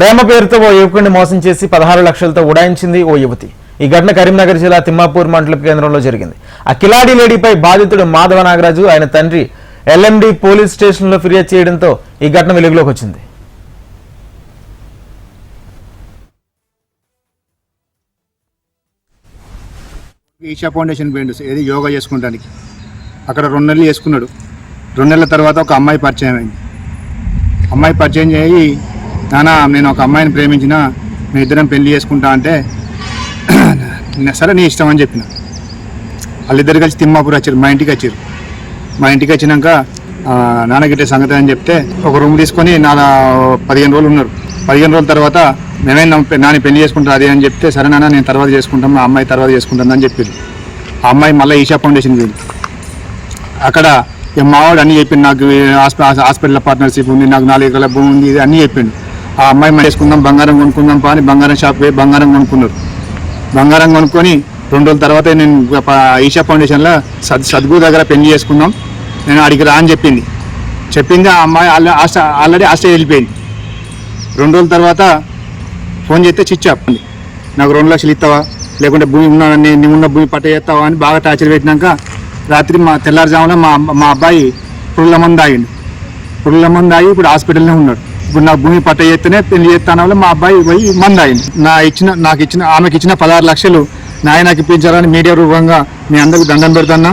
ప్రేమ పేరుతో ఓ యువకుడిని మోసం చేసి 16 లక్షలతో ఉడాయించింది ఓ యువతి. ఈ ఘటన కరీంనగర్ జిల్లా తిమ్మాపూర్ మండల కేంద్రంలో జరిగింది. ఆ కిలాడి లేడీపై బాధితుడు మాధవ నాగరాజు ఆయన తండ్రి LMD పోలీస్ స్టేషన్లో ఫిర్యాదు చేయడంతో ఈ ఘటన వెలుగులోకి వచ్చింది. ఈషా ఫౌండేషన్ పోయిండు ఏది యోగా చేసుకుంటానికి. అక్కడ 2 నెలలు చేసుకున్నాడు. 2 నెలల తర్వాత ఒక అమ్మాయి పరిచయం అయింది. అమ్మాయి పరిచయం చేయి, నాన్న నేను ఒక అమ్మాయిని ప్రేమించిన, మీ ఇద్దరం పెళ్లి చేసుకుంటా అంటే సరే నీ ఇష్టం అని చెప్పిన. వాళ్ళిద్దరు కలిసి తిమ్మాపూర్ వచ్చారు, మా ఇంటికి వచ్చారు. మా ఇంటికి వచ్చినాక నాన్నగిట్టే సంగతి అని చెప్తే ఒక రూమ్ తీసుకొని 15 రోజులు ఉన్నారు. 15 రోజుల తర్వాత మేమే నాని పెళ్లి చేసుకుంటారు అది అని చెప్తే సరే నాన్న నేను తర్వాత చేసుకుంటాం, మా అమ్మాయి తర్వాత చేసుకుంటాను అని చెప్పారు. ఆ అమ్మాయి మళ్ళీ ఈషా ఫౌండేషన్ వెళ్ళి అక్కడ మావాడు అన్నీ చెప్పిండు. నాకు హాస్పిటల్ పార్ట్నర్షిప్ ఉంది, నాకు 4 ఎకరాల భూమి ఉంది, ఇది అన్నీ చెప్పిండు. ఆ అమ్మాయి మనం చేసుకుందాం, బంగారం కొనుక్కుందాం అని బంగారం షాప్ పోయి బంగారం కొనుక్కున్నారు. బంగారం కొనుక్కొని 2 రోజుల తర్వాత నేను ఈషా ఫౌండేషన్లో సద్గురు దగ్గర పెళ్లి చేసుకుందాం, నేను అడిగి రా అని చెప్పింది. ఆ అమ్మాయి ఆల్రెడీ ఆస్ట్రేలియా వెళ్ళిపోయింది. 2 రోజుల తర్వాత ఫోన్ చేస్తే చిచ్చాప్, నాకు 2 లక్షలు ఇస్తావా, లేకుంటే భూమి ఉన్న భూమి పట్ట చేస్తావా అని బాగా టార్చర్ పెట్టినాక రాత్రి తెల్లారుజామున మా అబ్బాయి పురుగుల మందు ఆగిండు. పురుగుల మందు ఆగి ఇప్పుడు హాస్పిటల్నే ఉన్నాడు. ఇప్పుడు నాకు భూమి పట్ట చేస్తేనే పెళ్లి చేస్తాను వల్ల మా అబ్బాయి పోయి మందు ఆగింది. ఆమెకి ఇచ్చిన 16 లక్షలు నాకు ఇప్పించాలని మీడియా రూపంగా మీ అందరికి దండం పెడుతున్నా.